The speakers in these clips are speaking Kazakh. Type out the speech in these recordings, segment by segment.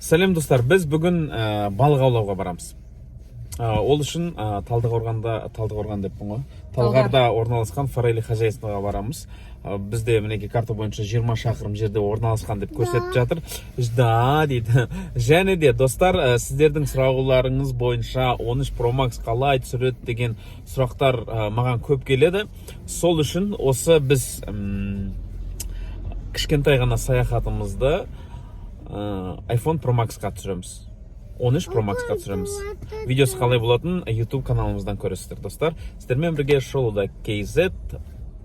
Сәлем достар, біз бүгін балық аулауға барамыз. Ол үшін Талдықорған деппін ғой. Талғарда орналасқан форель хозяйствоға барамыз. Бізде мінеки карта бойынша 20 шақырым жерде орналасқан деп көрсетіп жатыр. Да дейді. Және де достар, сіздердің сұрауларыңыз бойынша 13 Pro Max қалай түсіреді деген сұрақтар маған көп келеді. Сол үшін осы біз кішкентай ғана саяхатымызды iPhone Pro Max-қа түсіреміз. 13 Pro Max-қа түсіреміз. Видеосы қалай болатын YouTube каналымыздан көресіздер, достар. Сіздермен бірге шоуда KZ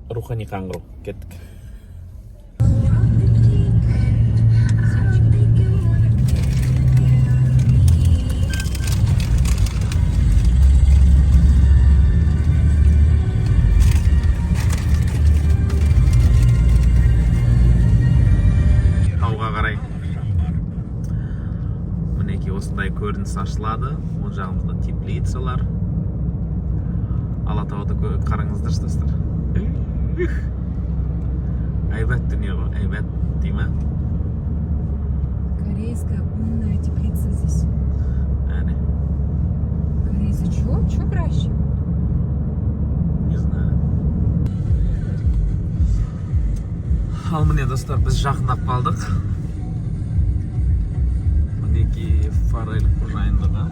рухани жаңғыру. Кеттік. Осындай көрініс ашылады. Оң жағымызда теплицалар. Алатауды қараңыздар, достар. Айбат дүние ғой, айбат деймі? Корейская умная теплица здесь. Әне. Корейцы чё краще? Не знаю. Ал міне, достар, біз жақындап қалдық. Мінеки форель қожайындығы.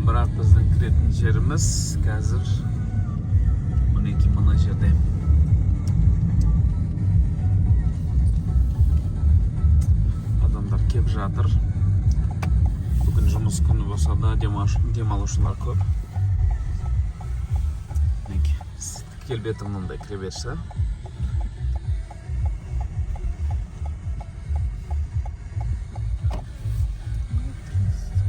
Бірақ біздің кіретін жеріміз қазір мінеки мына жерде. Адамдар кеп жатыр. Бүгін жұмыс күні болса да демалушылар көп. Келбетім мұндай кіре берші.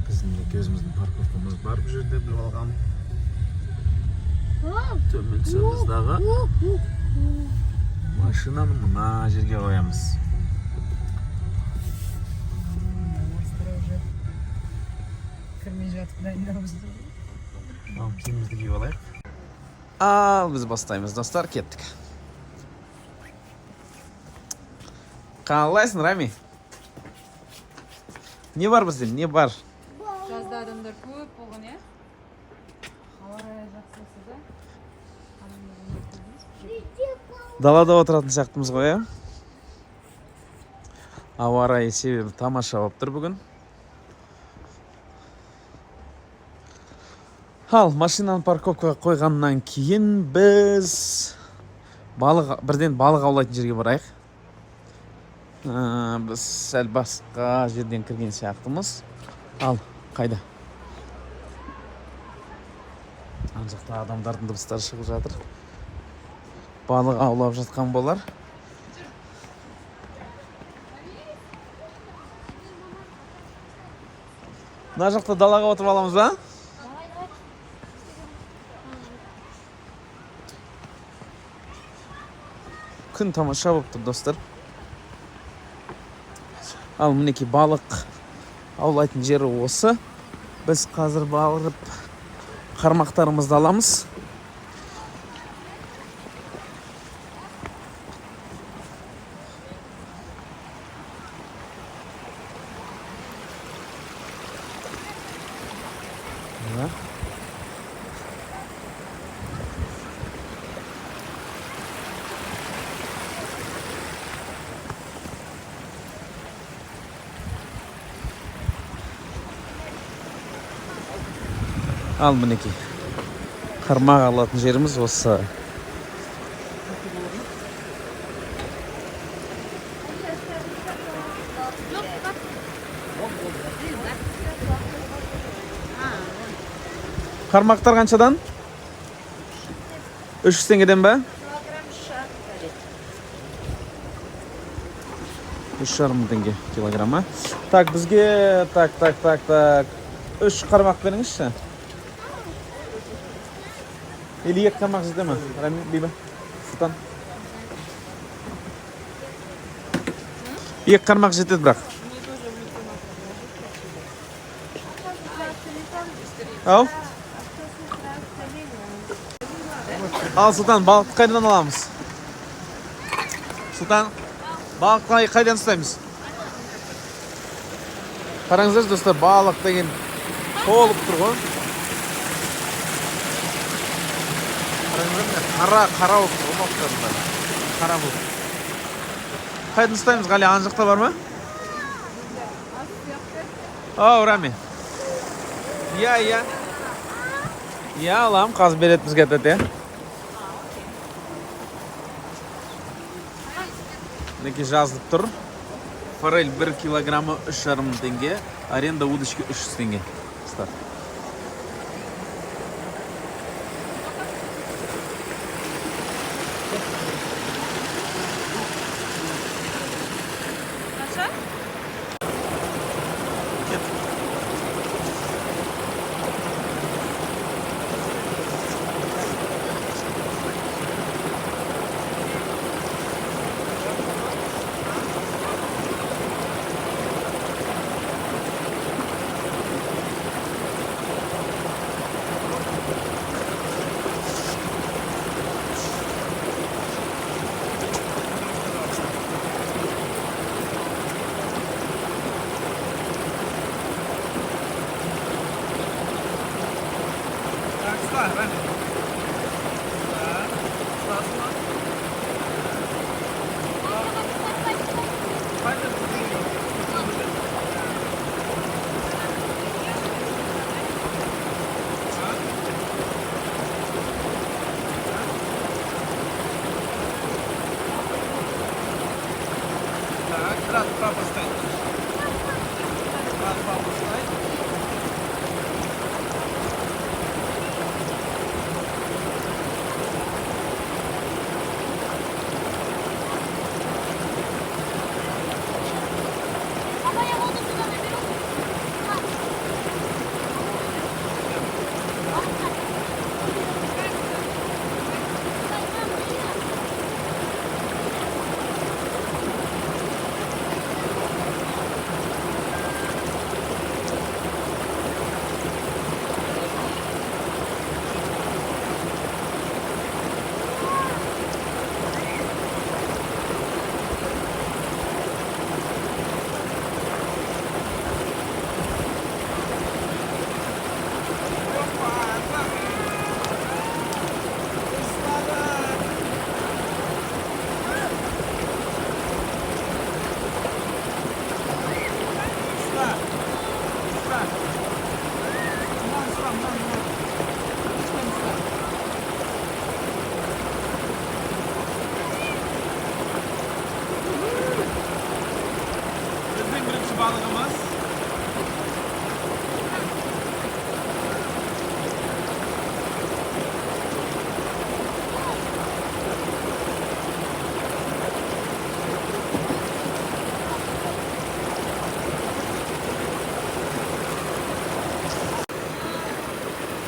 Біздің өзіміздің парковкамыз бар бұл жерде, біліп алғам. Төмен сөміздағы машинаны мұна жерге қоямыз. Кірмей жатып дайындауыз. Киімімізді киіп алайық. Ал біз бастаймыз, достар, кеттік. Қалайсың, Рами? Не бар бізден, не бар? Жазда адамдар көп болған, е? Ауа райы жақсы болса да. Далада отыратын сияқтымыз ғой, е? Ауа райы себебі тамаша болып тұр бүгін. Ал, машинаны парковкаға қойғаннан кейін біз бірден балық аулайтын жерге барайық. Біз сәл басқа жерден кірген сияқтымыз. Ал, қайда? Ан жақта адамдардың дыбыстары шығып жатыр. Балық аулап жатқан болар. Мына жақта далаға отырып аламыз ба? Күн тамаша болып тұр, достар. Ал мінеки балық аулайтын жері осы. Біз қазір барып қармақтарымызды аламыз. Ал мінеки қармақ алатын жеріміз осы. Қармақтар қаншадан? 300 теңгеден бе? 3,5 теңге килограмма. Так, бізге так. 3 қармақ беріңізші. Или 2 қармақ жете ме? Рами, Биба, Сұлтан. 2 қармақ жетеді бірақ. Ау? Ал Сұлтан, балықты қайдан аламыз? Сұлтан, балықты қайдан ұстаймыз? Қараңыздар достар, балық деген толып тұр ғой. Қараңыздар, қара болып тұр ғой балықтарында. Қара болып. Қайдан ұстаймыз? Қали, ана жақта бар ма? Ау, Рами. Иә. Иә, алам, қазір береді бізге тәте. Мінекей жазылып тұр. Форель 1 килограммы 3,5 теңге, аренда удочки 300 теңге.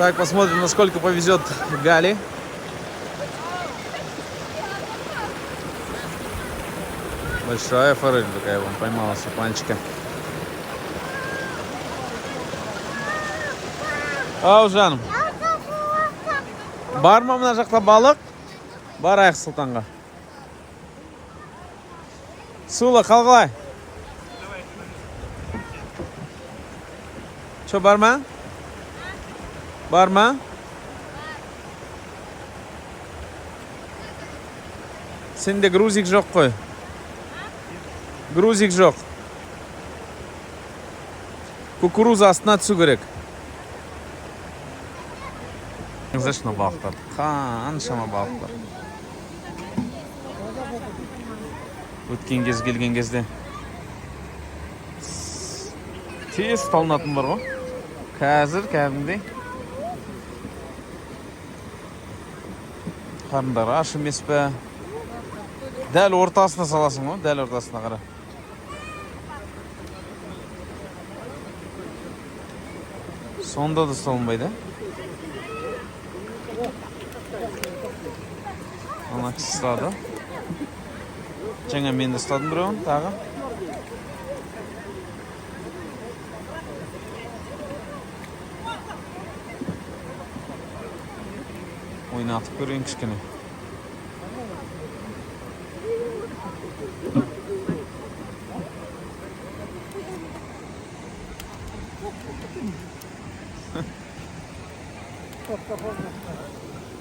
Так, посмотрим, насколько повезет Гали. Большая форель такая, вон, поймала сапанчика. Ау, жаным. Бар ма мына жақта балық? Барайық Сұлтанға. Сула, қалғылай? Чо, бар ма? Бар ма? Сенде грузик жоқ қой. Грузик жоқ. Кукуруза астына түсу керек. Зашна балықтар. Қаншама балықтар. Өткен кез келген кезде тез талынатын бар ғой. Қазір кәдімгідей. Қарындар аш емес пе? Дәл ортасына саласың ғой, дәл ортасына қара. Сонда да ұсталынбайды. Ана кісі ұстады. Жаңа мен ұстадым біреуін тағы. Ойнатып көрейін кішкене.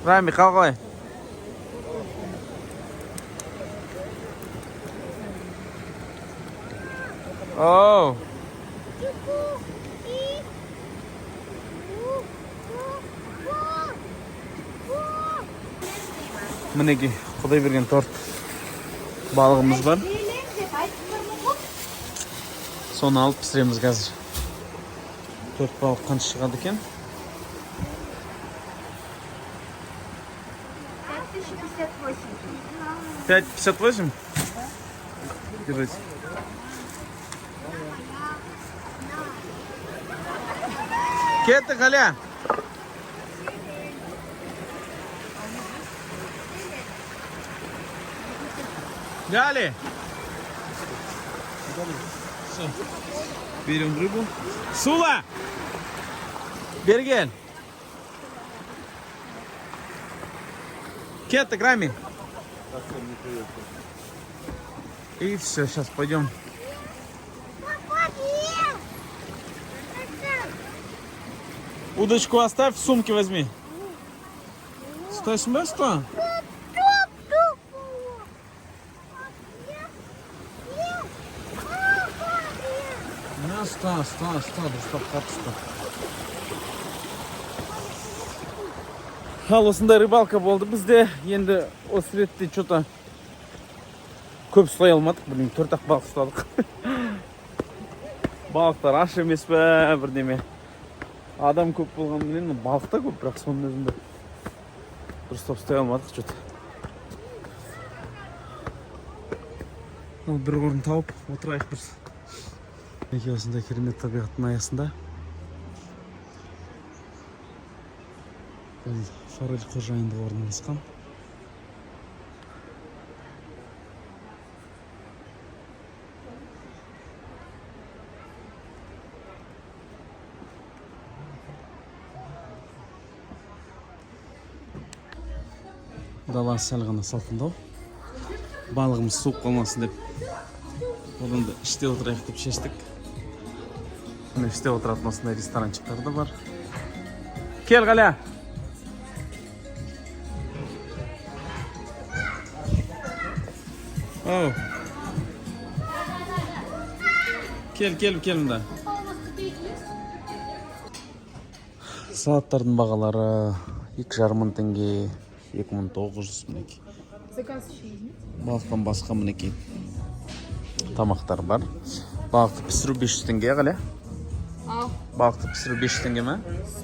Рами, қалай? Оу. Мінеки, құдай берген торт балығымыз бар. Соны алып пісіреміз қазір. Торт балық қанша шығады екен? 5,58? Держите. Кетті, Галя. Галя. Все. Берем рыбу. Сула! Берген. Кетті, Грами. И все, сейчас пойдем. Удочку оставь, в сумке возьми. Стой, смысл? Стоп, Ал осындай рыбалка болды бізде. Енді осы ретте что-то көп ұстай алмадық. Білмеймін, 4-ақ балық ұстадық. Балықтар аш емес пе, бірдеме. Адам көп болғанымен балық та көп, бірақ соның өзінде дұрыстап ұстай алмадық что-то. Бір орын тауып отырайық біз. Неке осындай керемет табиғаттың аясында. Форель қожайындығы орналасқан. Дала сәл ғана салқындау. Балығымыз суып қалмасын деп, одан да іште отырайық деп шештік. Міне іште отыратын осындай ресторанчықтар да бар. Кел, Галя! Оу. Кел мұнда. Салаттардың бағалары 2,5 мың теңге, 2,900 мінеки. Балықтан басқа мінеки тамақтар бар. Балықты пісіру 500 теңге, Галя? Балықты пісіру 500 теңге ме?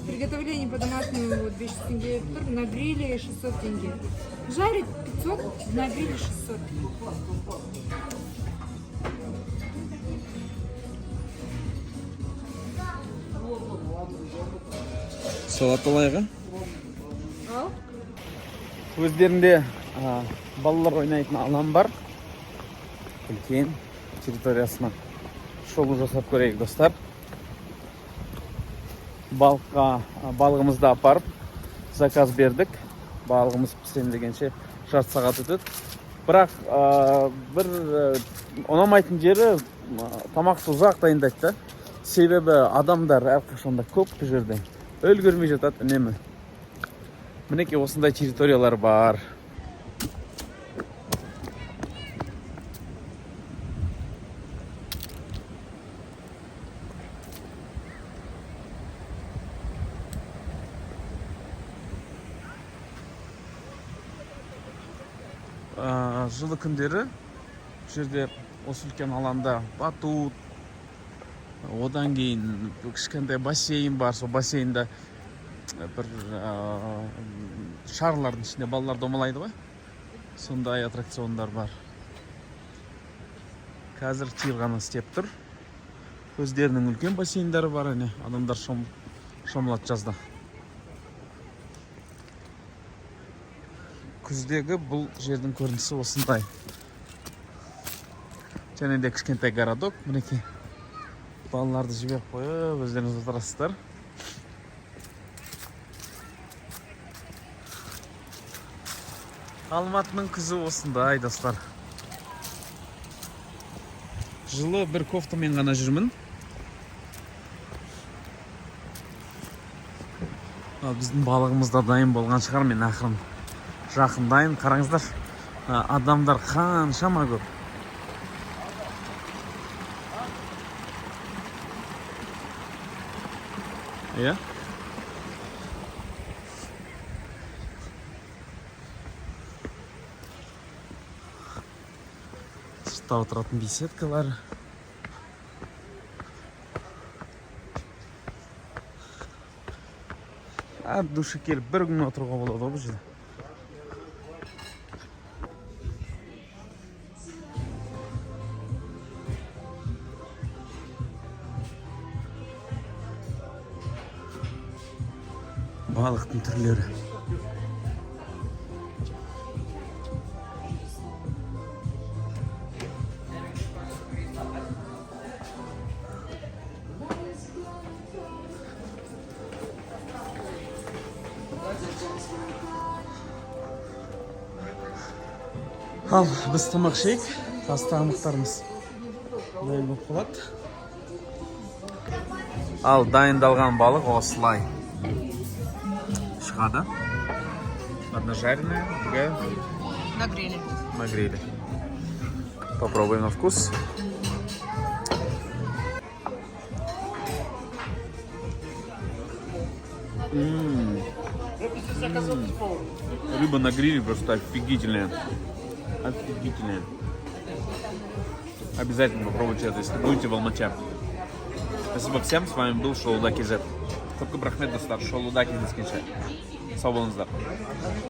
Приготовление по-домашнему 500 тенге, на гриле 600 тенге. Жарить 500, на гриле 600. Салат алайға. Ал? Өздерінде балалар ойнайтын алаң бар. Үлкен территориясына шолу жасап көрейік, достар. Балығымызды апарып заказ бердік. Балығымыз пісем дегенше жарты сағат өтеді. Бірақ бір ұнамайтын жері тамақты ұзақ дайындайды. Себебі адамдар әрқашанда көп бұл жерде. Өлгірмей жатады үнемі. Мінеке осындай территориялар бар. Жылы күндері жерде осы үлкен алаңда батут, одан кейін кішкентай бассейн бар. Сол бассейнда бір шарлардың ішінде балалар домалайды ғой. Сондай аттракциондар бар. Қазір тиыл ғана істеп тұр. Өздерінің үлкен бассейндері бар, адамдар шомылады жазда. Күздегі бұл жердің көрінісі осындай. Және де кішкентай городок. Мінеке балаларды жіберіп қойып, өздеріңіз отырасыздар. Алматының күзі осындай, достар. Жылы бір кофтамен ғана жүрмін. Біздің балығымыз да дайын болған шығар, мен ақырын жақындайын. Қараңыздар, адамдар қаншама көп. Иә? Сыртта отыратын беседкалар. От души келіп бір күн отыруға болады бұл жерде. Балықтың түрлері. Ал, біз тамақ ішейік, тамақтарымыз дайын болып қалады. Ал, дайындалған балық осылай шығады. Одна жареная, другая На гриле. на гриле. Попробуем на вкус. Рыба на гриле просто офигительная. Офигительная. Обязательно попробуйте это, если будете в Алмате. Спасибо всем, с вами был Шолуда KZ. Көп рахмет, достар, Шолуда KZ. Сау болыңыздар.